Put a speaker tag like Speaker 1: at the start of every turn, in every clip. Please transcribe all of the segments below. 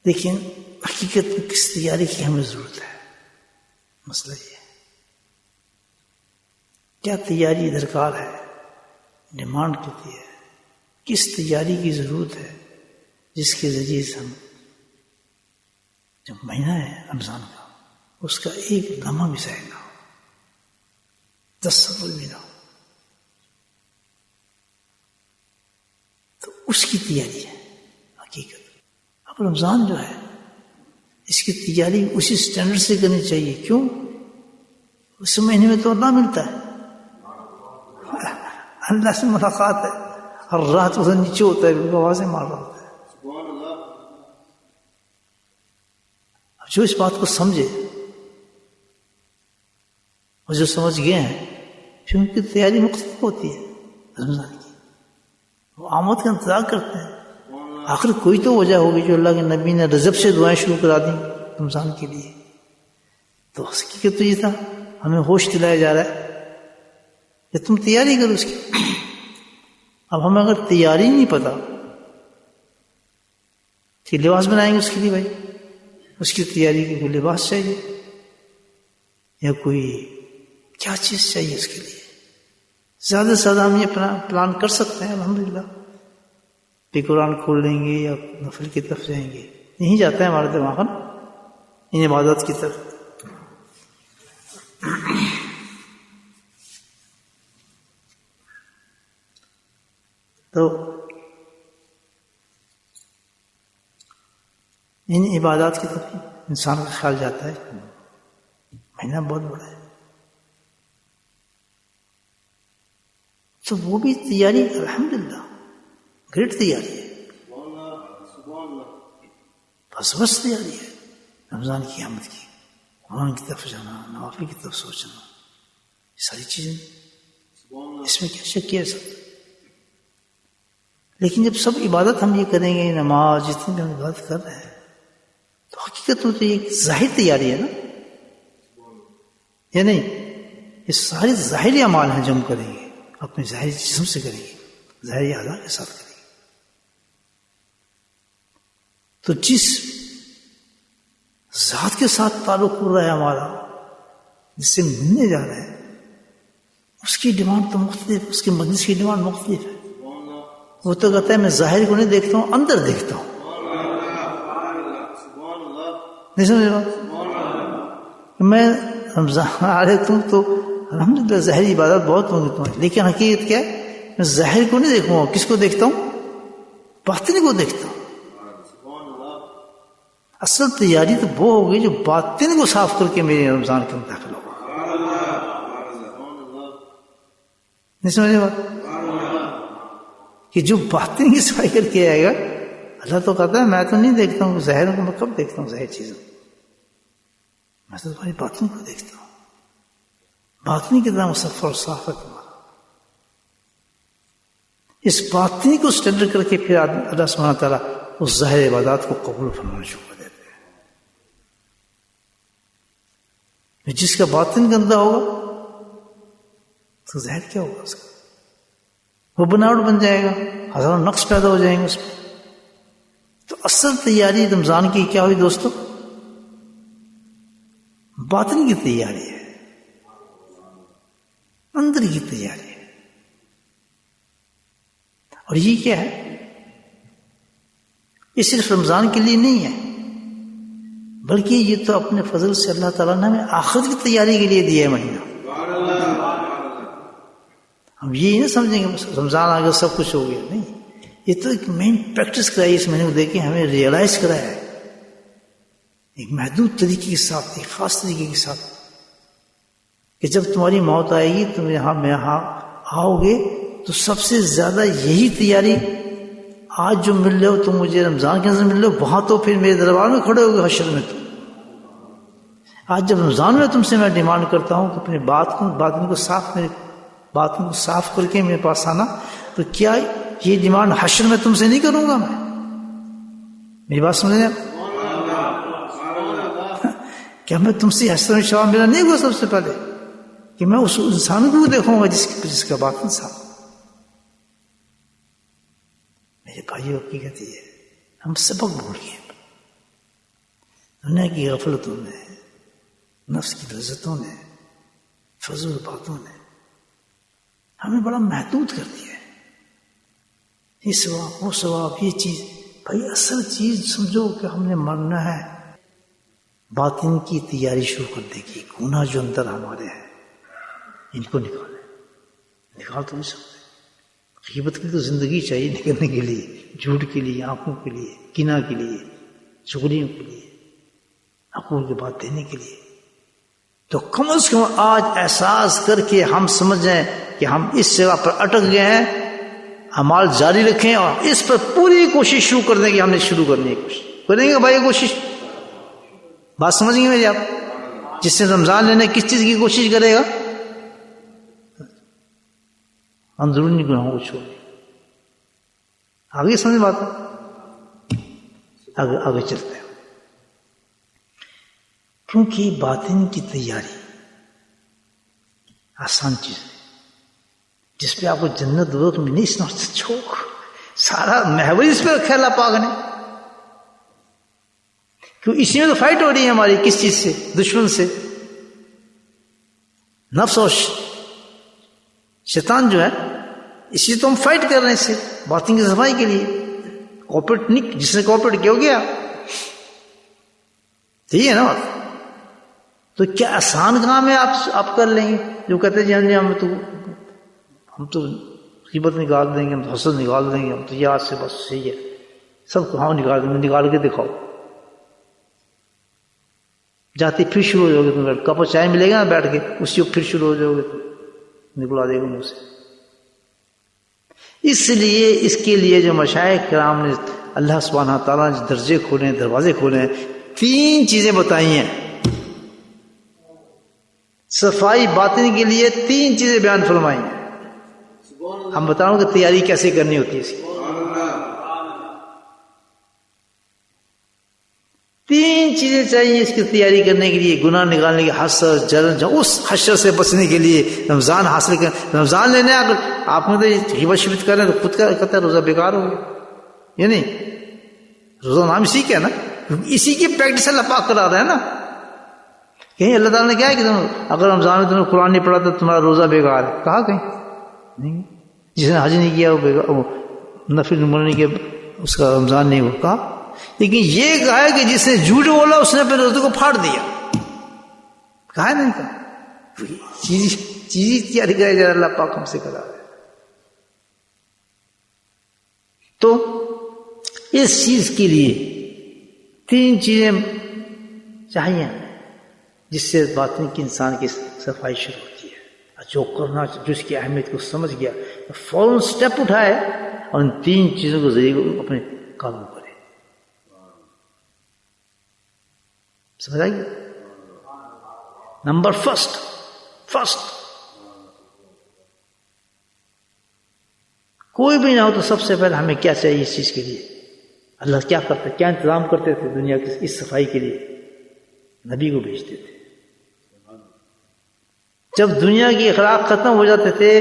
Speaker 1: لیکن حقیقت میں کس تیاری کی ہمیں ضرورت ہے؟ مسئلہ یہ ہے کیا تیاری درکار ہے، ڈیمانڈ کرتی ہے، کس تیاری کی ضرورت ہے جس کے ذریعے سے ہم جو مہینہ ہے رمضان کا اس کا ایک لمحہ بھی ضائع نہ ہو، تصور بھی نہ ہو. تو اس کی تیاری ہے حقیقت. اب رمضان جو ہے اس کی تیاری اسی اسٹینڈرڈ سے کرنی چاہیے. کیوں؟ اس مہینے میں تو اللہ ملتا ہے، اللہ سے ملاقات ہے، ہر رات ادھر نیچے ہوتا ہے، آوازیں مار رہا ہوتا ہے. اب جو اس بات کو سمجھے اور جو سمجھ گئے ہیں پھر ان کی تیاری مختلف ہوتی ہے رمضان کی. وہ آمد کا انتظار کرتے ہیں. آخر کوئی تو وجہ ہوگی جو اللہ کے نبی نے رجب سے دعائیں شروع کرا دیں رمضان کے لیے. تو حقیقت تو یہ تھا ہمیں ہوش دلایا جا رہا ہے کہ تم تیاری کرو اس کی. اب ہمیں اگر تیاری نہیں پتا کہ لباس بنائیں گے اس کے لیے، بھائی اس کی تیاری کے کوئی لباس چاہیے یا کوئی کیا چیز چاہیے اس کے لیے. زیادہ سے زیادہ ہم یہ پلان کر سکتے ہیں الحمدللہ کہ قرآن کھول لیں گے یا نفل کی طرف جائیں گے. نہیں جاتا ہے ہمارے دماغ ان عبادت کی طرف. تو ان عبادات کی طرف انسان کا خیال جاتا ہے. مہینہ بہت بڑا ہے تو وہ بھی تیاری الحمدللہ گریٹ تیاری ہے. بس تیاری ہے رمضان کی آمد کی. قرآن کی طرف جانا، نوافل کی طرف سوچنا، یہ ساری چیزیں اس میں کیا شک کیا سکتا. لیکن جب سب عبادت ہم یہ کریں گے، نماز جتنی بھی ہم عبادت کر رہے ہیں، تو حقیقت میں تو یہ ظاہر تیاری ہے نا، یا نہیں؟ یہ سارے ظاہری اعمال ہیں جو ہم کریں گے، اپنے ظاہری جسم سے کریں گے، ظاہری اعضاء کے ساتھ کریں گے. تو جس ذات کے ساتھ تعلق ہو رہا ہے ہمارا، جس سے ملنے جا رہا ہے، اس کی ڈیمانڈ تو مختلف، اس کے مجلس کی ڈیمانڈ مختلف ہے. وہ تو کہتا ہے میں ظاہر کو نہیں دیکھتا ہوں، اندر دیکھتا ہوں. نہیں سمجھ رہا؟ میں رمضان آ رہے تم تو الحمدللہ ظاہری عبادت بہت ہوں گی تمہیں، لیکن حقیقت کیا ہے؟ میں ظاہر کو نہیں دیکھوں گا. کس کو دیکھتا ہوں؟ باطن کو دیکھتا ہوں. اصل تیاری تو وہ ہوگی جو باطن کو صاف کر کے میرے رمضان کے اندر داخل ہوگا. نہیں سمجھے بات؟ کہ جو باطن کی صفائی کر کے آئے گا، اللہ تو کہتا ہے میں تو نہیں دیکھتا ہوں ظاہر کو. میں کب دیکھتا ہوں ظاہر چیزوں؟ میں تو تمہاری باطن کو دیکھتا ہوں. باطنی کی طرح مصفر اور صاف ہے تمہارا. اس باطنی کو اسٹینڈرڈ کر کے پھر اللہ سبحانہ تعالیٰ اس ظاہر عبادات کو قبول فرمانا شروع کر دیتے ہیں. جس کا باطن گندا ہوگا تو ظاہر کیا ہوگا اس کا؟ وہ بناوٹ بن جائے گا، ہزاروں نقص پیدا ہو جائیں گے اس میں. تو اصل تیاری رمضان کی کیا ہوئی دوستو؟ باطن کی تیاری ہے، اندر کی تیاری ہے. اور یہ کیا ہے؟ یہ صرف رمضان کے لیے نہیں ہے، بلکہ یہ تو اپنے فضل سے اللہ تعالیٰ نے ہمیں آخرت کی تیاری کے لیے دیا ہے مہینہ. ہم یہ نہ سمجھیں گے بس رمضان آ گیا سب کچھ ہو گیا، نہیں. یہ تو ایک مین پریکٹس کرائی اس مہینے کو دیکھ کے ہمیں ریئلائز کرایا ہے ایک محدود طریقے کے ساتھ، ایک خاص طریقے کے ساتھ، کہ جب تمہاری موت آئے گی تم یہاں آؤ گے تو سب سے زیادہ یہی تیاری آج جو مل رہے ہو تم مجھے رمضان کے اندر مل رہے ہو، وہاں تو پھر میرے دربار میں کھڑے ہو گے حشر میں. تم آج جب رمضان میں تم سے میں ڈیمانڈ کرتا ہوں کہ اپنے باطن کو صاف کر کے میرے پاس آنا، تو کیا یہ ڈیمانڈ حشر میں تم سے نہیں کروں گا میں؟ میری بات سمجھ رہے ہیں؟ کیا میں تم سے حشر میں شواب میرا نہیں ہوا سب سے پہلے کہ میں اس انسان کو دیکھوں گا جس کا باطن صاف. میرے بھائیو حقیقت یہ ہے ہم سبق بھول گئے. دنیا کی غفلتوں نے، نفس کی لذتوں نے، فضول باتوں نے ہمیں بڑا محدود کر دیا ہے. یہ ثواب، وہ ثواب، یہ چیز. بھائی اصل چیز سمجھو کہ ہم نے مرنا ہے. باطن کی تیاری شروع کر دے گی. گناہ جو اندر ہمارے ہیں ان کو نکالیں. نکال تو نہیں سکتے. غیبت کی تو زندگی چاہیے نکلنے کے لیے، جھوٹ کے لیے، آنکھوں کے لیے، کینہ کے لیے، چغلیوں کے لیے، حقوق کی بات دینے کے لیے. تو کم از کم آج احساس کر کے ہم سمجھیں کہ ہم اس جگہ پر اٹک گئے ہیں، اعمال جاری رکھیں اور اس پر پوری کوشش شروع کر دیں کہ ہم نے شروع کرنے کی کوشش کریں گے. بھائی کوشش، بات سمجھ گئے میری آپ؟ جس نے رمضان لینے کس چیز کی کوشش کرے گا؟ اندرونی گناہوں کو چھوڑیں. آگے سمجھ بات ہے؟ آگے چلتے ہیں. کیونکہ باطن کی تیاری آسان چیز ہے جس پہ آپ کو جنت دوزخ میں نہیں سنا چھوک سارا محور اس پہ رکھا اللہ پاک نے. کیوں؟ اسی میں تو فائٹ ہو رہی ہے ہماری. کس چیز سے؟ دشمن سے. نفس اور شیطان جو ہے، اسی سے تو ہم فائٹ کر رہے ہیں. اس سے باطن کی صفائی کے لیے کوپریٹ نہیں. جس نے کوپریٹ کیا ہو گیا. صحیح ہے نا بات؟ تو کیا آسان کام ہے آپ کر لیں گے؟ جو کہتے ہیں ہم تو غیبت نکال دیں گے، ہم تو حسد نکال دیں گے، ہم تو یاد سے بس صحیح ہے سب کو. ہاں نکال دیں گے، نکال کے دکھاؤ. جاتے پھر شروع ہو جاؤ گے. تم کپ اور چائے ملے گا نا بیٹھ کے، اسی وقت پھر شروع ہو جاؤ گے تو نکلا دے گا منہ سے. اس لیے اس کے لیے جو مشائخ کرام نے اللہ سبحانہ تعالیٰ نے درجے کھولے ہیں، دروازے کھولے ہیں، 3 چیزیں بتائی ہیں. صفائی باطن کے لیے 3 چیزیں بیان فرمائی ہیں. ہم بتاؤں کہ تیاری کیسے کرنی ہوتی ہے اس کی. 3 چیزیں چاہیے اس کی تیاری کرنے کے لیے. گناہ نکالنے کے، حسد، جلن، اس حشر سے بچنے کے لیے رمضان حاصل کر. رمضان لینے اگر آپ نے تو غیبت شبت کر رہے ہیں تو خود کا کہتا ہے روزہ بیکار ہو گیا. یہ نہیں، روزہ نام اسی کا ہے نا، اسی کی پریکٹس اللہ پاک کرا رہا ہے نا. کہیں اللہ تعالیٰ نے کہا ہے کہ اگر رمضان میں تم نے قرآن نہیں پڑھا تو تمہارا روزہ بیکار ہے؟ کہا کہیں نہیں. جس نے حج نہیں کیا وہ نفل عمرہ نہیں کیا اس کا رمضان نہیں ہوا. کہا. لیکن یہ کہا ہے کہ جس نے جھوٹ بولا اس نے اپنے روزے کو پھاڑ دیا. کہا نہیں کہا. چیز تیاری کرے جا اللہ پاک ہم سے کرا رہا ہے. تو اس چیز کے لیے 3 چیزیں چاہیے جس سے باطن کی انسان کی صفائی شروع ہوتی ہے. جو کرنا، جو اس کی اہمیت کو سمجھ گیا فوراً سٹیپ اٹھائے اور ان 3 چیزوں کو ذریعے اپنے قابو کرے. سمجھ آئیے؟ نمبر فرسٹ کوئی بھی نہ ہو تو سب سے پہلے ہمیں کیا چاہیے اس چیز کے لیے؟ اللہ کیا کرتے، کیا انتظام کرتے تھے دنیا کی اس صفائی کے لیے؟ نبی کو بھیجتے تھے. جب دنیا کی اخلاق ختم ہو جاتے تھے،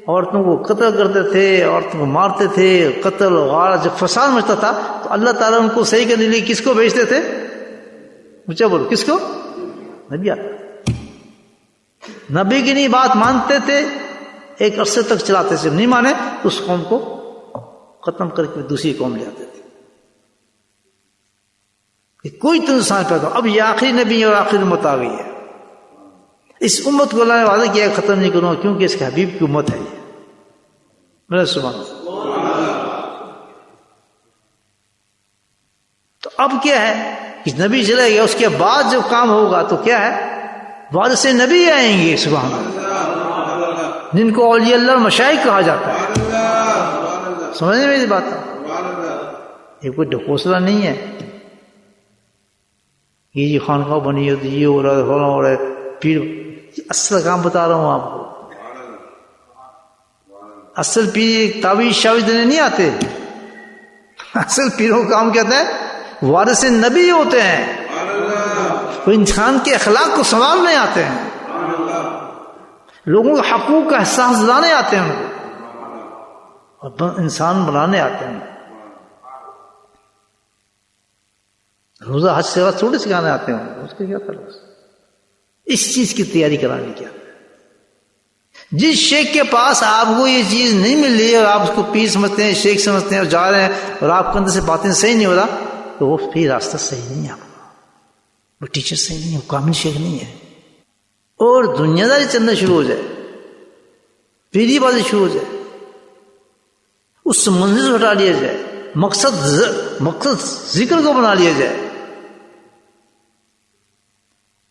Speaker 1: عورتوں کو قتل کرتے تھے، عورتوں کو مارتے تھے، قتل غارت، جب فساد مچتا تھا تو اللہ تعالیٰ ان کو صحیح کرنے کے لیے کس کو بھیجتے تھے؟ مجھے بولو کس کو؟ نبی آتا. نبی کی نہیں بات مانتے تھے، ایک عرصے تک چلاتے تھے. نہیں مانے تو اس قوم کو ختم کر کے دوسری قوم لے آتے تھے. کہ کوئی تو انسان پیدا. اب یہ آخری نبی اور آخری امت آ گئی ہے. اس امت کو اللہ نے وعدہ کیا ختم نہیں کروں کیونکہ اس کے حبیب کی امت ہے. میرا سبحان اللہ. تو اب کیا ہے کہ نبی چلا گیا، اس کے بعد جو کام ہوگا تو کیا ہے؟ بعد سے نبی آئیں گے سبحان اللہ، جن کو اولیاء اللہ مشائخ کہا جاتا ہے. سمجھنے میری بات؟ یہ کوئی ڈھکوسلا نہیں ہے یہ جی خانقاہ بنی ہوتی، یہ ہو رہا ہے، فلاں ہو رہا ہے. پیر اصل کام بتا رہا ہوں آپ کو. اصل پیر تعویذ شاویذ دینے نہیں آتے. اصل پیروں کا کام کہتا ہے وارث نبی ہوتے ہیں. وہ انسان کے اخلاق کو سنوارنے آتے ہیں، لوگوں کے حقوق کا احساس دلانے آتے ہیں، اور انسان بنانے آتے ہیں. روزہ حج سے بعد تھوڑے سکھانے آتے ہیں اس کا کیا تعلق؟ اس چیز کی تیاری کرانی کیا؟ جس شیخ کے پاس آپ کو یہ چیز نہیں مل رہی ہے اور آپ اس کو پیر سمجھتے ہیں، شیخ سمجھتے ہیں اور جا رہے ہیں اور آپ کے اندر سے باتیں صحیح نہیں ہو رہا، تو وہ پھر راستہ صحیح نہیں ہے آپ کا، وہ ٹیچر صحیح نہیں ہے، وہ کامل شیخ نہیں ہے. اور دنیا داری چلنا شروع ہو جائے، پیری بازی شروع ہو جائے، اس منزل سے ہٹا لیا جائے، مقصد ذکر کو بنا لیا جائے،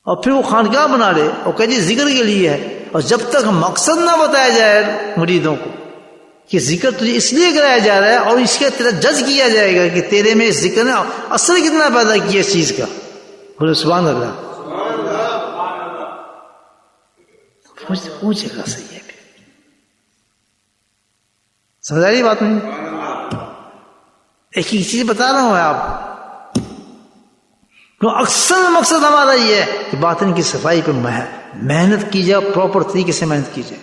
Speaker 1: اور پھر وہ خانقاہ بنا لے اور کہ جی ذکر کے لیے ہے. اور جب تک مقصد نہ بتایا جائے مریدوں کو کہ ذکر تجھے اس لیے کرایا جا رہا ہے اور اس کا تیرا جج کیا جائے گا کہ تیرے میں اس ذکر نے اثر کتنا پیدا کیا اس چیز کا، بولے سبحان اللہ. پوچھے گا صحیح ہے، سمجھ آ رہی بات نہیں؟ ایک ہی چیز بتا رہا ہوں میں آپ تو اکثر مقصد ہمارا یہ ہے کہ باطن کی صفائی پہ محنت کی جائے، پراپر طریقے سے محنت کی جائے.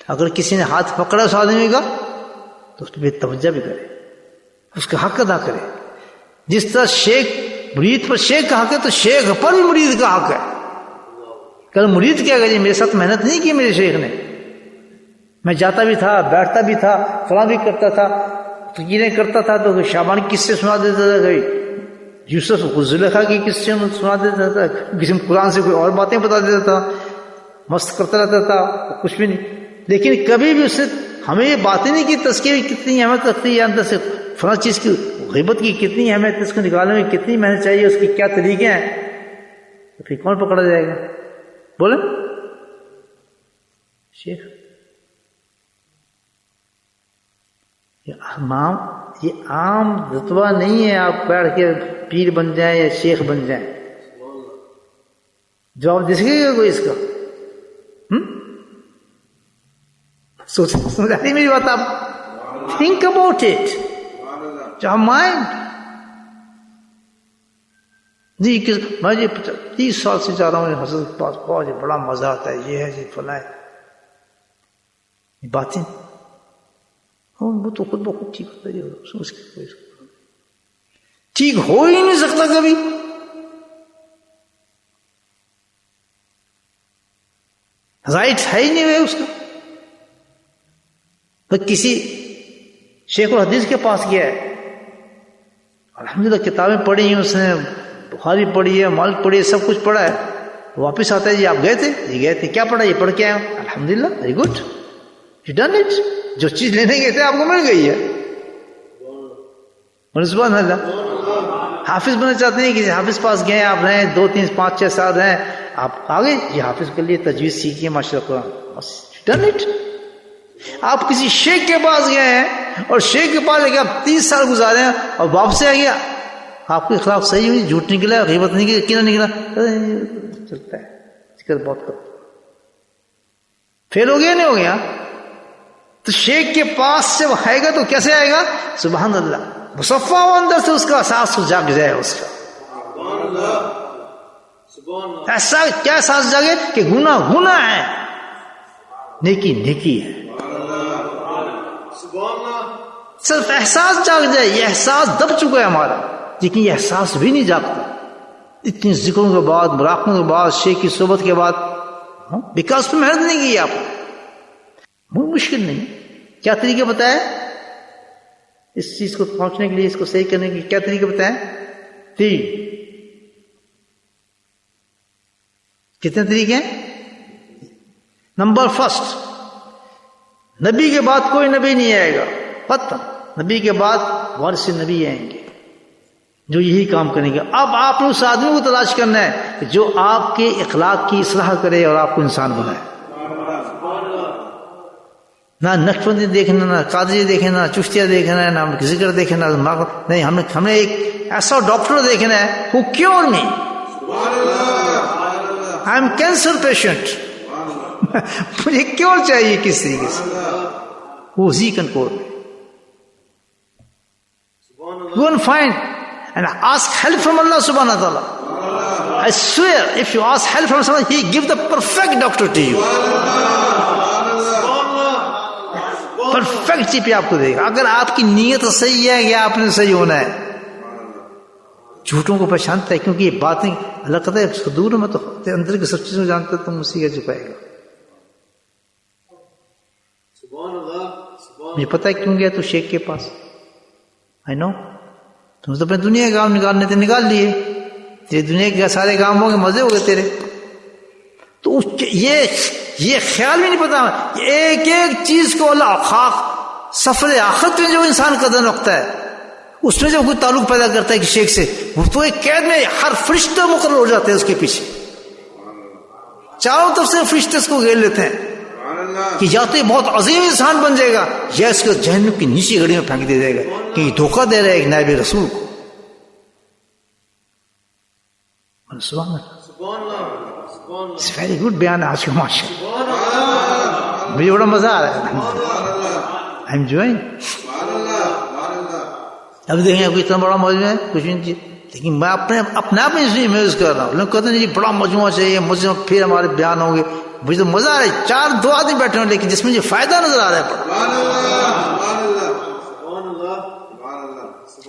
Speaker 1: اگر کسی نے ہاتھ پکڑا اس آدمی کا تو اس پہ توجہ بھی کرے، اس کا حق ادا کرے. جس طرح شیخ مرید پر شیخ کا حق ہے تو شیخ پر بھی مرید کا حق ہے. کل مرید کیا کہ جی میرے ساتھ محنت نہیں کی میرے شیخ نے، میں جاتا بھی تھا، بیٹھتا بھی تھا، فلاں بھی کرتا تھا، تقریریں کرتا تھا، تو شعبان قصے سنا دیتا تھا، کوئی یوسف زلیخا کی قصے سنا دیتا تھا، کسی قرآن سے کوئی اور باتیں بتا دیتا تھا، مست کرتا رہتا تھا، کچھ بھی نہیں. لیکن کبھی بھی اس نے ہمیں یہ باتیں نہیں کی تذکیر کتنی اہمیت رکھتی ہے، اندر سے فلاں چیز کی غیبت کی کتنی اہمیت، اس کو نکالنے میں کتنی محنت چاہیے، اس کی کیا طریقے ہیں، تو پھر کون پکڑا جائے گا؟ بولے شیخ. یہ عام رتبہ نہیں ہے آپ بیٹھ کے پیر بن جائیں یا شیخ بن جائیں. جواب دے سکے گا کوئی اس کا؟ سمجھ آئی میری بات؟ آپ تھنک اباؤٹ اٹ، مائنڈ. جی میں جی 30 سال سے جا رہا ہوں حضرت کے پاس، بہت بڑا مزہ آتا ہے، یہ ہے جی فلاں ہے، یہ باتیں وہ تو خود بخود ٹھیک ہوتا ہے، ٹھیک ہو ہی نہیں سکتا کبھی. رائٹ ہے ہی نہیں ہے اس کا. تو کسی شیخ الحدیث کے پاس گیا ہے، الحمدللہ کتابیں پڑھی ہیں اس نے، بخاری پڑھی ہے، مالک پڑھی ہے، سب کچھ پڑھا ہے. واپس آتا ہے جی آپ گئے تھے؟ جی گئے تھے. کیا پڑھا؟ یہ پڑھ کے آئے. الحمدللہ very good, you done it. جو چیز لینے گئے تھے آپ کو مل گئی ہے. سبحان اللہ. حافظ بننا چاہتے ہیں، کسی حافظ پاس گئے، آپ رہے 2 3 5 6 سال رہے، آپ آگے یہ حافظ کے لیے تجویز سیکھیے ماشاء اللہ، بس ڈن اٹ. آپ کسی شیخ کے پاس گئے ہیں اور شیخ کے پاس لے کے آپ 30 سال گزارے ہیں اور واپس آ گیا، آپ کے خلاف صحیح ہوئی، جھوٹ نکلا، غیبت نہیں کی، کیوں نکلا، چلتا ہے ذکر بہت کرتا. فیل ہو گیا نہیں ہو گیا؟ تو شیخ کے پاس جب آئے گا تو کیسے آئے گا؟ سبحان اللہ، مصفا ہو اندر سے، اس کا احساس جاگ جائے، اس کا ایسا کیا احساس جاگے کہ گناہ گناہ ہے، نیکی نیکی ہے. صرف احساس جاگ جائے. یہ احساس دب چکا ہے ہمارا، لیکن یہ احساس بھی نہیں جاگتا اتنی ذکروں کے بعد، مراقبوں کے بعد، شیخ کی صحبت کے بعد. بیکاز پہ محنت نہیں کی آپ نے. بہت مشکل نہیں. کیا طریقے بتائے اس چیز کو پہنچنے کے لیے، اس کو صحیح کرنے کے کیا طریقے بتائے؟ 3. کتنے طریقے ہیں؟ نمبر 1، نبی کے بعد کوئی نبی نہیں آئے گا، ختم. نبی کے بعد وارث نبی آئیں گے جو یہی کام کریں گے. اب آپ نے اس آدمی کو تلاش کرنا ہے جو آپ کے اخلاق کی اصلاح کرے اور آپ کو انسان بنائے. نہ نقشبندی دیکھنا، نہ قادری دیکھنا، نہ چشتیہ دیکھنا ہے، نہ ذکر دیکھنا، نہیں. ہم نے ایک ایسا ڈاکٹر دیکھنا ہے who cured me. I am cancer patient. مجھے کیور چاہیے کس طریقے سے، وہ اسی کنٹرول میں. Go and find and ask help from Allah subhanahu wa ta'ala. I swear, if you ask help from someone, He give the perfect doctor to you. Perfect چیز پہ آپ کو دے گا، اگر آپ کی نیت صحیح ہے کہ آپ نے صحیح ہونا ہے. جھوٹوں کو پہچانتا ہے، کیونکہ یہ باتیں اللہ کہتا ہے صدور میں تو اندر کی سب چیزوں جانتا ہے، تم اسی کا چھپائے گا. مجھے پتا ہے کیوں گیا تو شیخ کے پاس. آئی نو تم تو اپنے دنیا کے کام نکالنے تھے، نکال لیے. تیرے دنیا کے سارے کام ہوں گے، مزے ہو گئے تیرے. تو یہ خیال بھی نہیں پتا ایک ایک چیز کو اللہ خاک سفر آخرت میں جو انسان قدر رکھتا ہے، اس میں جب کوئی تعلق پیدا کرتا ہے کہ شیخ سے، وہ تو ایک قید میں ہر فرشتہ مقرر ہو جاتے ہیں اس کے پیچھے. چاروں طرف سے فرشتے اس کو گھیر لیتے ہیں کہ یا تو یہ بہت عظیم انسان بن جائے گا، یا اس کو جہنم کی نیچی گڑی میں پھینک دیا جائے گا کہ یہ دھوکہ دے رہا ہے ایک نائب رسول کو. سبحان اللہ، اٹس ویری گڈ بیان ہے آج کا، ماشاء اللہ. مجھے بڑا مزہ آ رہا ہے، آئی ایم انجوائنگ. اب دیکھیں کوئی اتنا بڑا موضوع ہے کچھ نہیں، لیکن میں اپنے آپ میں یوز کر رہا ہوں. لوگ کہتے ہیں جی بڑا مجموعہ چاہیے، مجموعہ پھر ہمارے بیان ہوں گے. مجھے تو مزہ آ رہا ہے، 4 آدمی بیٹھے ہوں لیکن جس میں جو فائدہ نظر آ رہا ہے.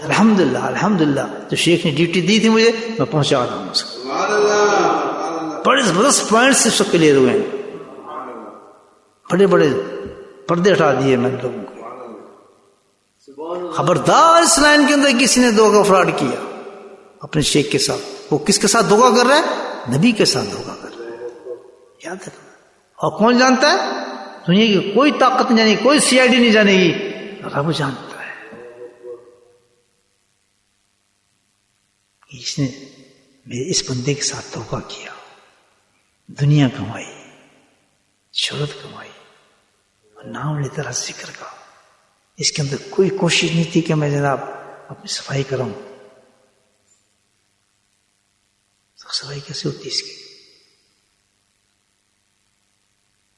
Speaker 1: الحمدللہ الحمدللہ، تو شیخ نے ڈیوٹی دی تھی مجھے، میں پہنچا رہا ہوں اس کو. بڑے زبردست پوائنٹ سے سب کلیئر ہوئے ہیں، بڑے بڑے پردے ہٹا دیے میں لوگوں کو. خبردار اس لائن کے اندر کسی نے دھوکہ فراڈ کیا اپنے شیخ کے ساتھ. وہ کس کے ساتھ دھوکہ کر رہا ہے؟ نبی کے ساتھ دھوکہ کر رہا ہے. یاد رکھنا. اور کون جانتا ہے؟ دنیا کی کوئی طاقت نہیں جانے گی، کوئی CID نہیں جانے گی، رب جانتا ہے. اس نے میرے اس بندے کے ساتھ دھوکہ کیا، دنیا کمائی، شہرت کمائی، اور نام لیتا رہا ذکر کا. اس کے اندر کوئی کوشش نہیں تھی کہ میں جناب اپنی صفائی کروں. صفائی کیسے ہوتی اس کی؟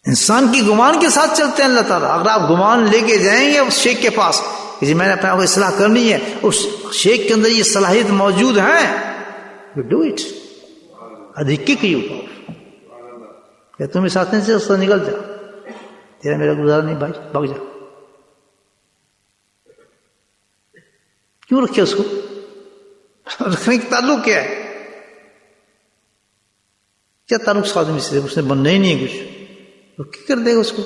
Speaker 1: انسان کی گمان کے ساتھ چلتے ہیں اللہ تعالیٰ. اگر آپ گمان لے کے جائیں گے اس شیخ کے پاس کہ جی میں نے اپنے آپ کو اصلاح کرنی ہے، اس شیخ کے اندر یہ صلاحیت موجود ہے، you do it. ادھی kick you off. کہ تمہیں ساتھ سے اس سے نکل جا، تیرا میرا گزارا نہیں بھائی، بھاگ جا. کیوں رکھے اس کو؟ رکھنے کا تعلق کیا ہے؟ کیا تعلق اس آدمی سے؟ اس نے بننا ہی نہیں ہے کچھ، تو کیا کر دے گا اس کو؟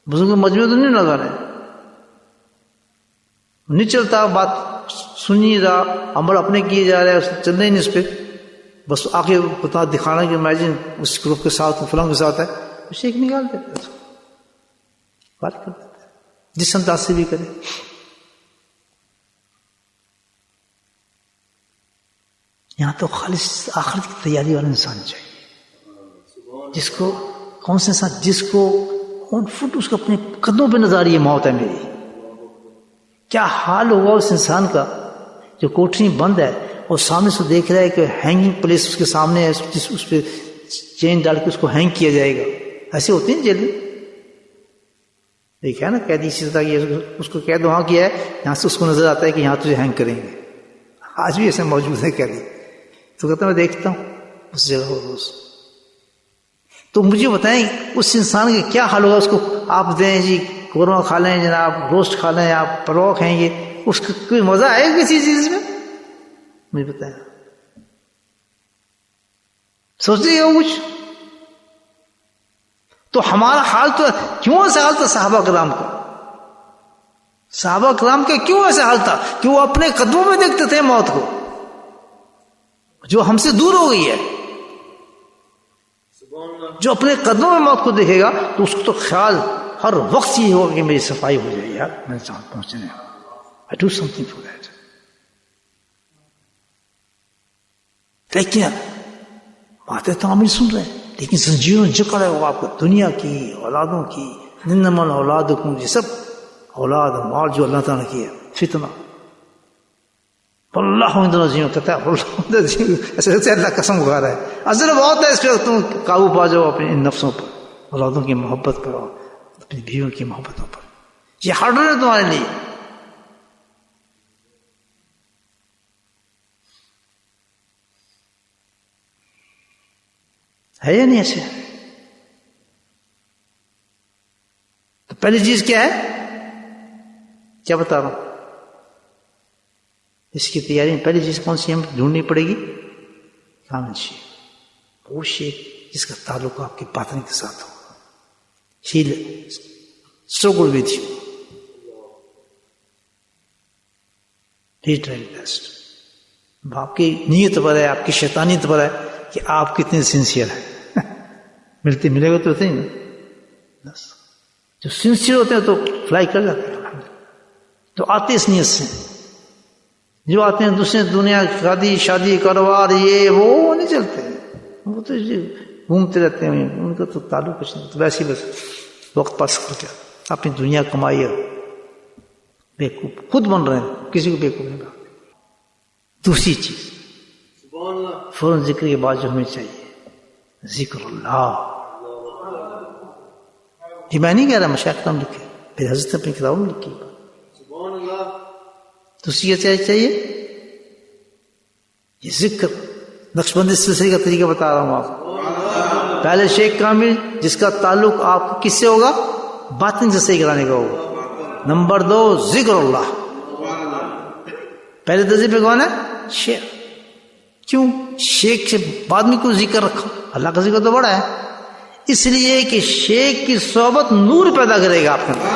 Speaker 1: بزرگ مجموعے تو نہیں لگا رہے، نہیں چلتا، بات سنی رہا، عمل اپنے کیے جا رہے ہیں، چلنا ہی نہیں اس پہ. بس آگے بتا دکھانا کہ امیجن اس گروپ کے ساتھ فلاں کے ساتھ ہے، اسے ایک نکال دیتے اس کو، بات کر دیتے جس انداز سے بھی کرے. یہاں تو خالص آخرت کی تیاری والا انسان چاہیے، جس کو کون سے انسان جس کو آن فٹ اس کو اپنے قدموں پہ نظر آ رہی ہے موت ہے میری. کیا حال ہوگا اس انسان کا جو کوٹری بند ہے اور سامنے سے دیکھ رہا ہے کہ ہینگنگ پلیس اس کے سامنے ہے، اس پہ چین ڈال کے اس کو ہینگ کیا جائے گا. ایسے ہوتے ہیں جیل میں، دیکھا نا قیدی اسی طرح اس کو قید وہاں کیا ہے، یہاں سے اس کو نظر آتا ہے کہ یہاں تجھے ہینگ کریں گے. آج بھی ایسے موجود ہے قیدی. تو کہتا میں دیکھتا ہوں اس جگہ کو روز. تو مجھے بتائیں اس انسان کا کیا حال ہوگا. اس کو آپ دیں جی قورمہ کھا لیں جناب، روسٹ کھا لیں، آپ پلاؤ کھائیں گے، اس کا کوئی مزہ آئے گا کسی چیز میں؟ مجھے بتائیں، سوچتے ہو کچھ؟ تو ہمارا حال تو کیوں ایسا حال تھا صحابہ کرام کا؟ صحابہ کرام کا کیوں ایسا حال تھا کہ وہ اپنے قدموں میں دیکھتے تھے موت کو جو ہم سے دور ہو گئی ہے. جو اپنے قدموں میں موت کو دیکھے گا تو اس کو تو خیال ہر وقت یہ ہوگا کہ میری صفائی ہو جائے، یار میں چاند پہنچنے I do something for that. لیکن باتیں تو عامل سن رہے ہیں، لیکن زنجیروں جکڑ ہے وہ آپ کو دنیا کی، اولادوں کی. ننمل اولادکم، یہ سب اولاد مال جو اللہ تعالیٰ کی ہے، فتنہ. اللہ عظیم کہتا ہے، ایسے ایسے اللہ قسم کھا رہا ہے. اصل بہت ہے اس پہ، تم قابو پا جاؤ اپنے ان نفسوں پر، اولادوں کی محبت پر اور اپنی بیویوں کی محبتوں پر. یہ ہارڈر ہے تمہارے لیے. ہے یا نہیں ایسے؟ تو پہلی چیز کیا ہے؟ کیا بتا رہا ہوں؟ اس کی تیاری میں پہلی چیز کون سی ہم ڈھونڈنی پڑے گی؟ کامل شیخ، وہ شیخ جس کا تعلق آپ کے باطن کے ساتھ ہو. He'll struggle with you. He tried best. آپ کی نیت پر ہے، آپ کی شیطانیت پر ہے کہ آپ کتنے سنسیئر ہیں. ملے گا تو ہوتے ہی نا. بس جو سنسیئر ہوتے ہیں تو فلائی کر جاتے ہیں. تو آتے اس نیت سے، جو آتے ہیں دوسرے دنیا شادی کاروبار یہ وہ نہیں چلتے، وہ تو گھومتے رہتے ہیں، ان کا تو تعلق کچھ نہیں. تو ویسے ہی بس وقت پاس کر کے اپنی دنیا کمائی ہے، بیوقوف خود بن رہے ہیں، کسی کو بیوقوف نہیں بنا. دوسری چیز فوراً ذکر کے بعد جو ہمیں چاہیے ذکر اللہ. یہ میں نہیں کہہ رہا، مشائخ نے لکھے، پھر حضرت اپنی کتابوں میں لکھی. دوسری کیا چاہیے؟ یہ ذکر. نقشبندی سلسلے کا طریقہ بتا رہا ہوں آپ کو. پہلے شیخ کامل جس کا تعلق آپ کو کس سے ہوگا؟ باطن سے صحیح کرانے کا ہوگا. نمبر 2 ذکر اللہ. پہلے درجے پہ کون ہے؟ شیخ. کیوں شیخ سے بعد میں کیوں ذکر رکھا؟ اللہ کا ذکر تو بڑا ہے، اس لیے کہ شیخ کی صحبت نور پیدا کرے گا آپ کے اندر.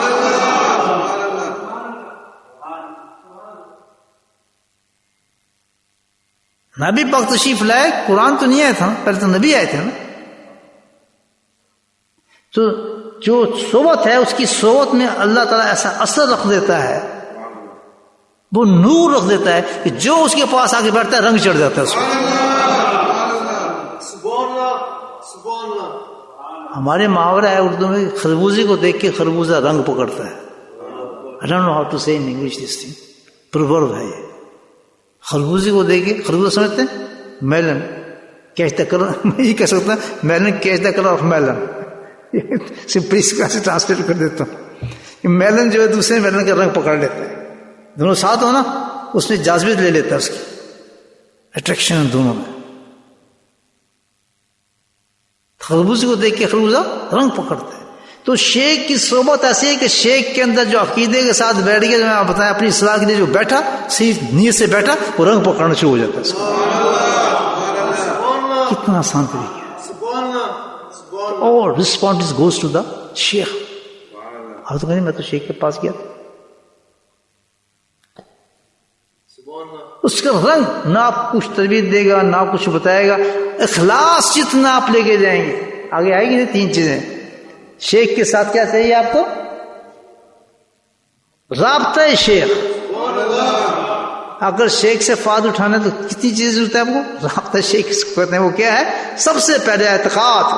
Speaker 1: نبی پاک تشریف لائے، قرآن تو نہیں آیا تھا، پہلے تو نبی آئے تھے نا. تو جو صحبت ہے اس کی صحبت میں اللہ تعالیٰ ایسا اثر رکھ دیتا ہے، وہ نور رکھ دیتا ہے کہ جو اس کے پاس آگے بیٹھتا ہے رنگ چڑھ جاتا ہے اس کو. ہمارے محاورہ ہے اردو میں، خربوزے کو دیکھ کے خربوزہ رنگ پکڑتا ہے. I don't know how to say in English this thing. proverb ہے یہ. خربوزے کو دیکھ کے، خربوزہ سمجھتے ہیں؟ میلن. کیچ دا کلر، میں یہ کہہ سکتا ہوں melon catch the colour of melon. Simply اس کا سے ٹرانسلیٹ کر دیتا ہوں. میلن جو ہے دوسرے میلن کا رنگ پکڑ لیتا ہے. دونوں ساتھ ہو نا، اس میں جاذبیت لے لیتا ہے، اس کی اٹریکشن دونوں میں. خربوزے کو دیکھ کے خربوزہ رنگ پکڑتا ہے. تو شیخ کی صحبت ایسی ہے کہ شیخ کے اندر جو عقیدے کے ساتھ بیٹھ گیا، جو میں آپ بتائیں اپنی اصلاح کے لیے جو بیٹھا، صحیح نیت سے بیٹھا، وہ رنگ پکڑنا شروع ہو جاتا ہے اس کو. کتنا آسان طریقہ ہے. اور رسپانس گوز ٹو دا شیخ. آپ تو کہیں میں تو شیخ کے پاس گیا تھا، اس کا رنگ نہ آپ کچھ تربیت دے گا، نہ کچھ بتائے گا. اخلاص جتنا آپ لے کے جائیں گے، آگے آئے گی نا 3 چیزیں. شیخ کے ساتھ کیا چاہیے آپ کو؟ رابطہ شیخ. اگر شیخ سے فائدہ اٹھانا تو کتنی چیزیں ضرورت ہے آپ کو؟ رابطہ شیخ کس کو کہتے ہیں؟ وہ کیا ہے؟ سب سے پہلے اعتقاد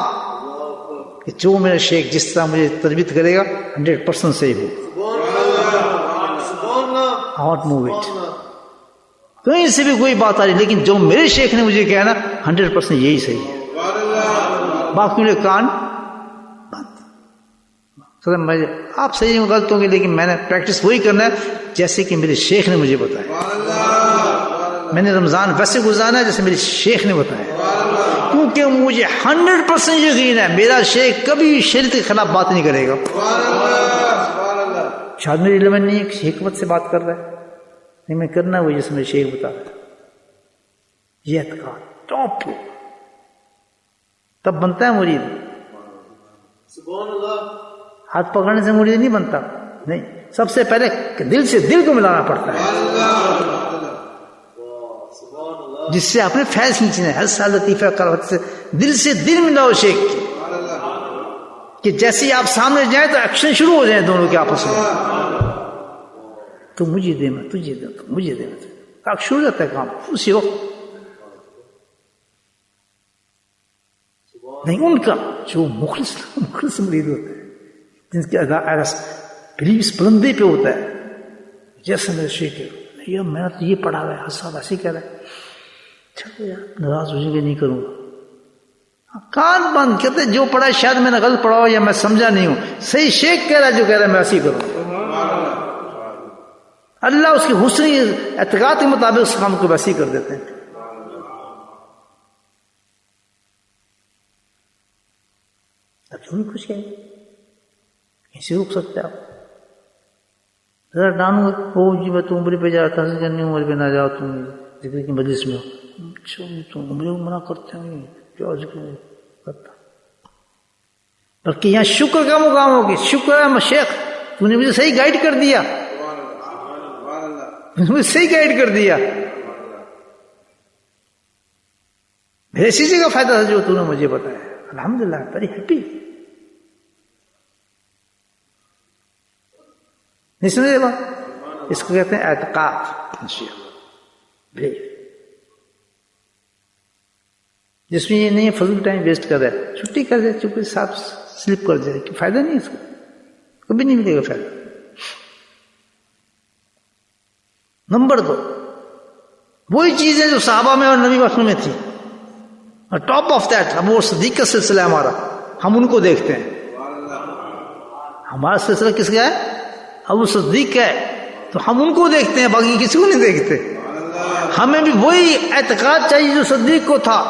Speaker 1: کہ جو میرا شیخ جس طرح مجھے تربیت کرے گا 100% صحیح ہو. I won't move it. کہیں سے بھی کوئی بات آ رہی، لیکن جو میرے شیخ نے مجھے کہا نا 100% یہی صحیح ہے. باقی میرے کان بند. آپ صحیح میں غلط ہوں گے، لیکن میں نے پریکٹس وہی کرنا ہے جیسے کہ میرے شیخ نے مجھے بتایا. میں نے رمضان ویسے گزارنا ہے جیسے میرے شیخ نے بتایا، کیونکہ مجھے 100% یقین ہے میرا شیخ کبھی شریعت کے خلاف بات نہیں کرے گا. شاید میری علم نہیں ہے کہ حکمت سے بات کر رہا ہے، نہیں میں کرنا وہ جیسے میرے شیخ بتا رہا ہے. یہ اعتقاد ٹاپ تب بنتا ہے مرید. ہاتھ پکڑنے سے مرید نہیں بنتا، نہیں. سب سے پہلے دل سے دل کو ملانا پڑتا ہے، جس سے آپ نے فیض کھینچنا ہے. ہر سال لطیفہ قربت سے دل سے دل ملاؤ شیخ کی، کہ جیسے آپ سامنے جائیں تو ایکشن شروع ہو جائیں دونوں کے آپس میں. تو مجھے دے، میں تجھے دے، تو مجھے دے، آپ شروع ہو جاتا ہے کام اسی وقت. نہیں ان کا جو مخلص مرید ہوتا ہے، جن کے بلیو اس بلندے پہ ہوتا ہے، جیسے میرے شیخ ہے، نہیں میں نے تو یہ پڑھا ہوا ہے، ہر صاحب ایسے کہہ رہا ہے، چلو یار ناراض ہو جائیں گے، نہیں کروں گا. کان بند. کہتے جو پڑھا ہے شاید میں نے غلط پڑھا ہو یا میں سمجھا نہیں ہوں، صحیح شیخ کہہ رہا ہے جو کہہ رہا ہے میں ایسے ہی کروں. اللہ اس کے حسنی اعتقاد کے مطابق اس کام کو ویسے ہی کر دیتے ہیں. اب تم کچھ کہیں کیسے روک سکتے آپ؟ ذرا ڈانوں او جی میں تو عمرے پہ جا رہا تھا کرنی عمرے پہ نہ جاؤ تم ذکر کی مجلس میں اچھا تم عمرے کو منع کرتے ہیں کیا ذکر کرتا بلکہ یہاں شکر کا مقام ہوگی. شکر ہے شیخ تو نے مجھے صحیح گائیڈ کر دیا, مجھے صحیح گائیڈ کر دیا, میرے اسی چیز کا فائدہ تھا جو تو نے مجھے بتایا. الحمدللہ ویری ہیپی. نہیں سمجھے بات, اس کو کہتے ہیں اعتقاد, جس میں یہ نہیں فضول ٹائم ویسٹ کر رہا ہے, چھٹی کر جائے چپ صاف سلپ کر جائے, فائدہ نہیں اس کو, کبھی نہیں ملے گا فائدہ. نمبر 2 وہی چیزیں جو صحابہ میں اور نبی وسلم میں تھی, اور ٹاپ آف دیٹ ابو صدیق کا سلسلہ ہمارا, ہم ان کو دیکھتے ہیں. ہمارا سلسلہ کس کا ہے؟ ابو صدیق کا ہے, تو ہم ان کو دیکھتے ہیں, باقی کسی کو نہیں دیکھتے. ہمیں بھی وہی اعتقاد چاہیے جو صدیق کو تھا.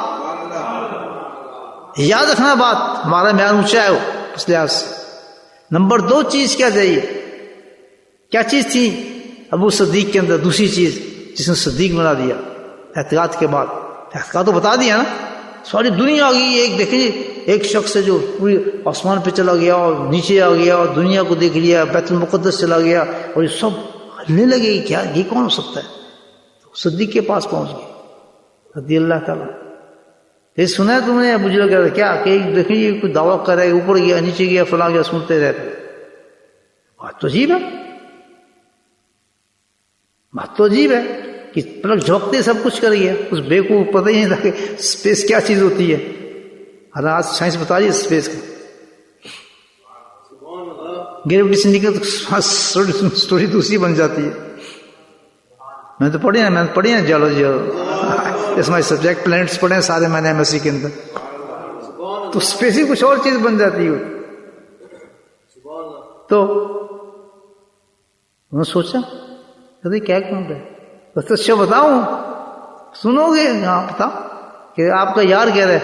Speaker 1: یاد رکھنا بات, ہمارا بیان اونچا ہے اس لحاظ سے. نمبر 2 چیز کیا چاہیے, کیا چیز تھی ابو صدیق کے اندر دوسری چیز جس نے صدیق بنا دیا اعتقاد کے بعد؟ اعتقاد تو بتا دیا نا, ساری دنیا آ گئی. ایک دیکھیں ایک شخص ہے جو پوری آسمان پہ چلا گیا اور نیچے آ گیا اور دنیا کو دیکھ لیا, بیت المقدس چلا گیا, اور یہ سب ہلنے لگے. کیا یہ کون ہو سکتا ہے؟ صدیق کے پاس پہنچ گئے رضی اللہ تعالیٰ. یہ سنا ہے تم نے ابو جہل کہہ رہا کیا کہ دیکھیں یہ کوئی دعویٰ کر رہا ہے, اوپر گیا نیچے گیا فلاں گیا, سنتے رہتے. بات تو عجیب ہے, بات تو عجیب ہے کہ پلک جھونکتے سب کچھ کر گیا. اس بے کو پتہ ہی نہیں تھا کہ اسپیس کیا چیز ہوتی ہے. آج سائنس بتا رہی ہے اسپیس کا, گریوٹی سے نکل تو اسٹوری دوسری بن جاتی ہے. میں تو پڑھی نا جیولوجی, اس میں سبجیکٹ پلانٹس پڑھے ہیں سارے میں نے ایم ایس سی کے اندر, تو اسپیس ہی کچھ اور چیز بن جاتی ہے. تو انہوں نے سوچا کہتے کیا کیوں گئے, بس اچھا بتاؤں سنو گے؟ ہاں بتاؤ. کہ آپ کا یار کہہ رہے,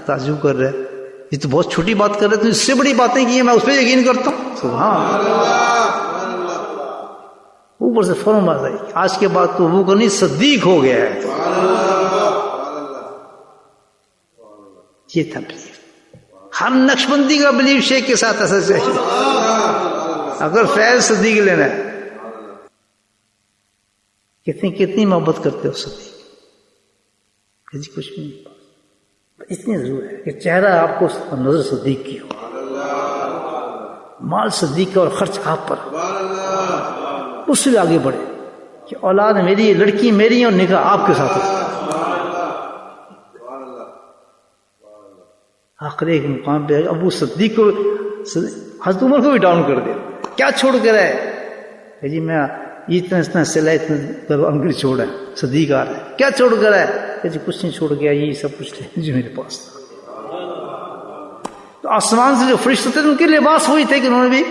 Speaker 1: تعجب کر رہے, یہ تو بہت چھوٹی بات کر رہے, تو اس سے بڑی باتیں کی ہیں, میں اس پہ یقین کرتا ہوں. سبحان اللہ. اوپر سے فوراً بات آئی, آج کے بعد تو وہ کرنی صدیق ہو گیا ہے. یہ تھا بلیف. ہر نقشبندی کا بلیف شیخ کے ساتھ ایسا چاہیے اگر فیض صدیق لینا ہے. کتنی محبت کرتے ہو صدیق, کہ جی کچھ بھی نہیں, اتنی ضرور ہے کہ چہرہ آپ کو نظر صدیق کی ہو, مال صدیق کا اور خرچ آپ پر, اس سے آگے بڑھے کہ اولاد میری, لڑکی میری, اور نکاح آپ کے ساتھ ہو. آخر ایک مقام پہ ابو صدیق کو, حضرت عمر کو بھی ڈاؤن کر دیا. کیا چھوڑ کر ہے کہ جی میں اتنا سلا اتنا انگری چھوڑا ہے. صدیق آ رہا ہے, کیا چھوڑ کر ہے کہ جی کچھ نہیں چھوڑ گیا, یہی سب کچھ لے جو میرے پاس تھا. تو آسمان سے جو فرشتے تھے ان کے لباس وہی تھے کہ انہوں نے بھی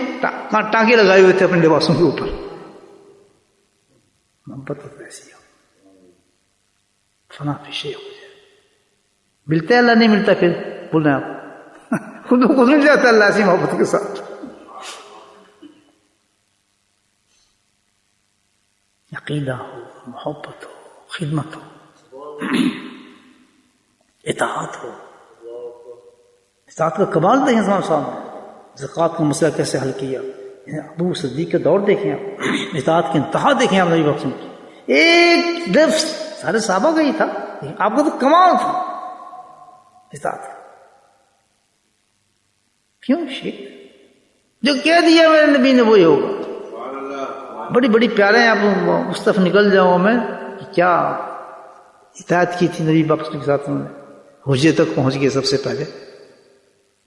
Speaker 1: ٹانکے لگائے ہوئے تھے اپنے لباسوں کے اوپر. محبت ایسی ہو, فنا پیشے ہو جائے. ملتا ہے اللہ, نہیں ملتا پھر بول رہے ہیں آپ, خود مل جاتا ہے اللہ ایسی محبت کے ساتھ. عقیدہ ہو, محبت ہو, خدمت ہو, اطاعت ہو. اطاعت کا کمال دیکھیں صاحب نے, زکوٰۃ کا مسئلہ کیسے حل کیا. ابو صدیق کا دور دیکھیں آپ, اطاعت کی انتہا دیکھیں آپ نبی وسلم کی. ایک لفظ سارے صحابہ کا ہی تھا, آپ کا تو کمال تھا اطاعت. کیوں شیخ جو کہہ دیا میرے نبی نے وہی ہوگا. بڑی بڑی پیارے ہیں آپ اس طرف نکل جاؤں میں کہ کیا اطاعت کی تھی نبی بخش کے ساتھ. انہوں نے حجرے تک پہنچ گئے, سب سے پہلے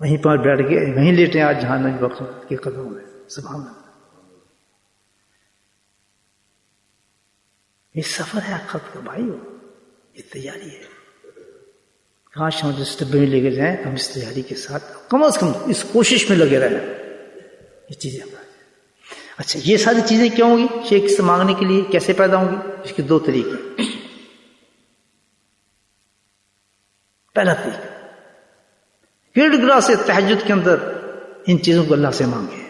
Speaker 1: وہیں پر بیٹھ گئے, وہیں لیٹے آج جہاں نبی بخش کے قدموں میں. سبحان اللہ. یہ سفر ہے آخرت کا بھائی, یہ تیاری ہے. کاش ہم جس ڈبے میں لے کے جائیں ہم اس تیاری کے ساتھ کم از کم اس کوشش میں لگے رہیں یہ چیزیں. اچھا یہ ساری چیزیں کیوں ہوں گی شیخ سے مانگنے کے لیے, کیسے پیدا ہوں گی؟ اس کے 2 طریقے. پہلا طریقہ گرد گرا سے تہجد کے اندر ان چیزوں کو اللہ سے مانگے.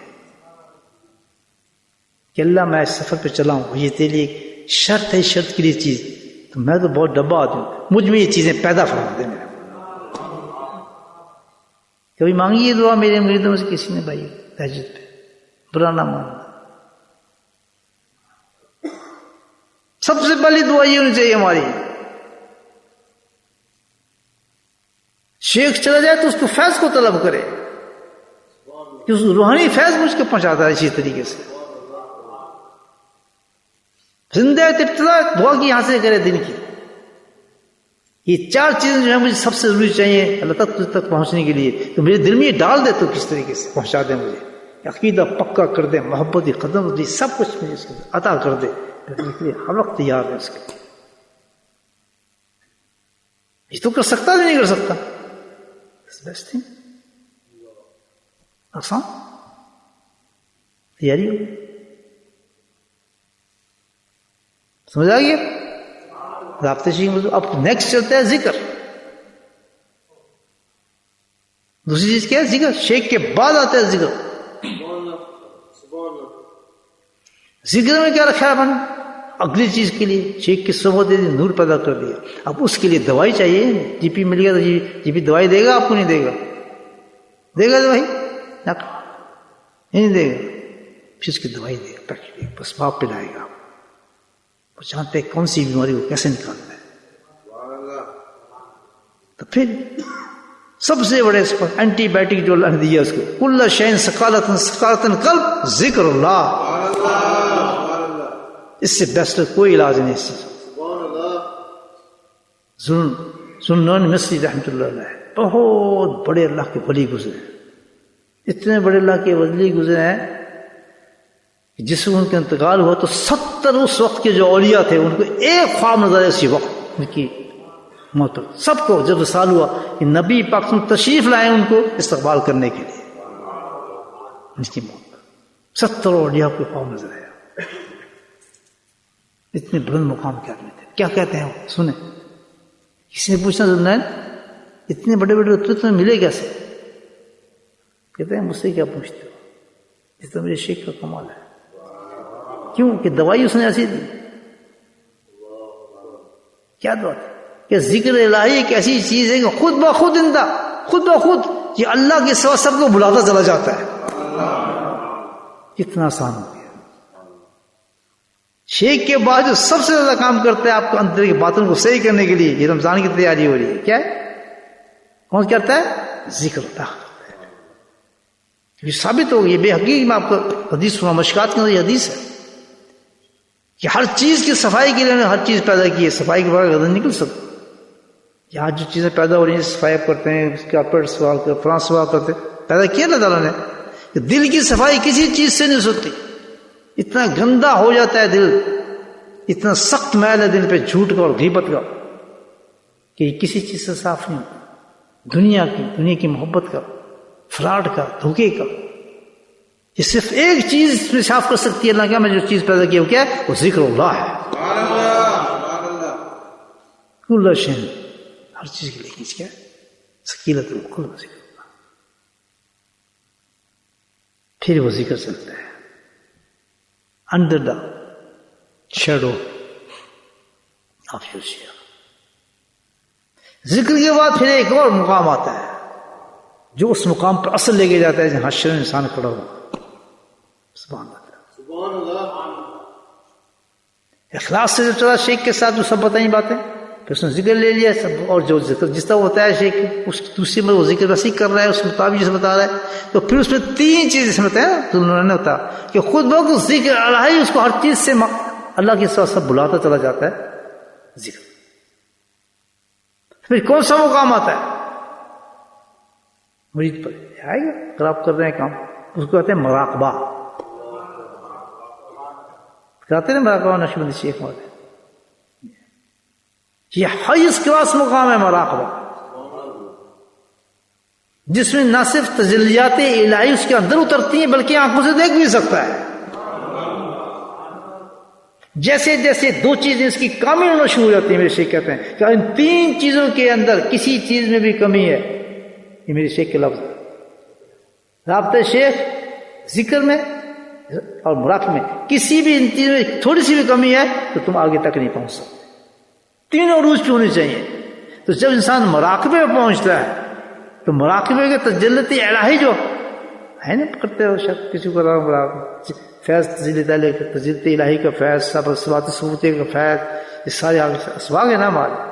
Speaker 1: کہ اللہ میں اس سفر پہ چلا ہوں، یہ تیرے لیے شرط ہے، شرط کے لیے چیز، تو میں تو بہت ڈبہ آدمی ہوں، مجھ میں یہ چیزیں پیدا فرما دے میرے۔ کبھی مانگی یہ دعا میرے مریدوں میں سے کسی نے بھائی تہجد پہ، برا نہ ماننا۔ سب سے پہلی دعا یہ ہونی چاہیے ہماری، شیخ چلا جائے تو اس کو فیض کو طلب کرے کہ اس روحانی فیض مجھ کو پہنچاتا ہے اسی طریقے سے۔ زندہ ابتدا دعا کی یہاں سے کرے دن کی، یہ چار چیزیں جو ہیں مجھے سب سے ضروری چاہیے اللہ تک تجھ تک پہنچنے کے لیے، تو میرے دل میں یہ ڈال دے تو کس طریقے سے پہنچا دے، مجھے عقیدہ پکا کر دے، محبت کی قدم دی، سب کچھ مجھے اس کو عطا کر دے، ہر وقت تیار ہے اس کے لیے۔ یہ تو کر سکتا بھی نہیں کر سکتا، بیسٹ تھنگ، آسان تیاری ہو، سمجھ آ گیا رابطے شیخ۔ اب نیکسٹ چلتا ہے ذکر، دوسری چیز کیا ہے؟ ذکر۔ شیخ کے بعد آتا ہے ذکر۔ ذکر میں کیا رکھا ہے اپن؟ اگلی چیز کے لیے شیخ کی صحبت دے دی، نور پیدا کر دیا، اب اس کے لیے دوائی چاہیے، جی پی مل گیا تو جی پی دوائی دے گا آپ کو؟ نہیں دے گا، دے گا دوائی؟ نہیں دے گا، پھر اس کی دوائی دے گا، بس باپ پلائے گا، وہ جانتے کون سی بیماری کو کیسے نکالنا ہے۔ تو پھر سب سے بڑے اس پر اینٹی بائیوٹک جو اللہ نے دیا اس کو، کل شین سکالتن قلب ذکر اللہ، اس سے بیسٹ کوئی علاج نہیں اس چیز۔ سنن مصری رحمۃ اللہ علیہ بہت بڑے اللہ کے ولی گزرے، اتنے بڑے اللہ کے ولی گزرے ہیں کہ جس وقت ان کا انتقال ہوا تو 70 اس وقت کے جو اولیاء تھے ان کو ایک خواب نظر آیا اسی وقت ان کی موت، سب کو جب وصال ہوا کہ نبی پاک تشریف لائے ان کو استقبال کرنے کے لیے، ان کی موت 70 اولیاء کو خواب نظر آیا۔ اتنے بلند مقام کے آدمی تھے، کیا کہتے ہیں وہ سنیں؟ کسی نے پوچھنا ذوالنورین اتنے بڑے بڑے رتبے تمہیں ملے کیسے؟ کہتے ہیں مجھ سے کیا پوچھتے ہو، یہ تو میرے شیخ کا کمال ہے۔ کیوں کہ دوائی اس نے ایسی دی، کیا دعا تھی کہ ذکر الہی ایک ایسی چیز ہے کہ خود بخود خود بخود یہ اللہ کے سوا سب کو بلاتا چلا جاتا ہے، کتنا آسان ہو گیا۔ شیخ کے بعد جو سب سے زیادہ کام کرتا ہے آپ کو اندر کی باتوں کو صحیح کرنے کے لیے، یہ رمضان کی تیاری ہو رہی ہے، کیا ہے؟ کون کرتا ہے؟ ذکر اللہ۔ یہ ثابت ہو گئی، بے حقیقی میں آپ کو حدیث سنا، مشکات کے اندر یہ حدیث ہے کہ ہر چیز کی صفائی کے لیے ہر چیز پیدا کی ہے، صفائی کے بغیر غدر نکل سکتا۔ یہاں جو چیزیں پیدا ہو رہی ہیں، صفائی کرتے ہیں، اس کا پیٹ سوال کرتے، فرانس سوال کرتے، پیدا کیا اللہ تعالیٰ نے کہ دل کی صفائی کسی چیز سے نہیں ہو سکتی، اتنا گندا ہو جاتا ہے دل، اتنا سخت میل ہے دل پہ جھوٹ کا اور غیبت کا کہ یہ کسی چیز سے صاف نہیں ہوتا، دنیا کی محبت کا، فراڈ کا، دھوکے کا۔ یہ صرف ایک چیز اس میں صاف کر سکتی ہے اللہ کیا، میں جو چیز پیدا کی وہ کیا ہے؟ وہ ذکر اللہ ہے۔ کل شین، ہر چیز کے لیے کیا ہے؟ سکیلت القلب، ذکر اللہ۔ پھر وہ ذکر چلتا ہے under the shadow of your share. ذکر کے بعد پھر ایک اور مقام آتا ہے جو اس مقام پر اصل لے کے جاتا ہے جہاں حشر انسان کھڑا ہوا۔ سبحان اللہ، اخلاص سے جب چلا شیخ کے ساتھ جو سب بتائیں باتیں، پھر اس نے ذکر لے لیا سب، اور جو ذکر جس طرح ہوتا ہے شیخ اس دوسری میں وہ ذکر وسیع کر رہا ہے اس مطابق جسے بتا رہا ہے، تو پھر اس میں 3 چیز اس میں بتایا تو انہوں نے ہوتا کہ خود بخود ذکر الہی اس کو ہر چیز سے اللہ کے ساتھ سب بلاتا چلا جاتا ہے ذکر۔ پھر کون سا مقام آتا ہے مرید پر آئے گا، اگر آپ کر رہے ہیں کام اس کو کہتے ہیں مراقبہ، کہتے ہیں مراقبہ نقشبندی شیخ والے، یہ ہائیسٹ کلاس مقام ہے مراقبہ، جس میں نہ صرف تجلیات الہی اس کے اندر اترتی ہیں بلکہ آنکھوں سے دیکھ بھی سکتا ہے۔ جیسے جیسے 2 چیزیں اس کی کامل ہونا شروع ہو جاتی ہیں، میرے شیخ کہتے ہیں کہ ان 3 چیزوں کے اندر کسی چیز میں بھی کمی ہے، یہ میرے شیخ کے لفظ ہے۔ رابطہ شیخ ذکر میں، اور مراقبے میں کسی بھی ان تینوں میں تھوڑی سی بھی کمی ہے تو تم آگے تک نہیں پہنچ سکتے. تینوں عروج پہ ہونی چاہیے. تو جب انسان مراقبے میں پہنچتا ہے تو مراقبے کے تجلت الہی جو ہے نا کرتے ہو شک کسی کو فیض تجلت الہی کا فیض، سب اسبات ثبوتے کا فیض، یہ سارے اسباق ہے نا ہمارے.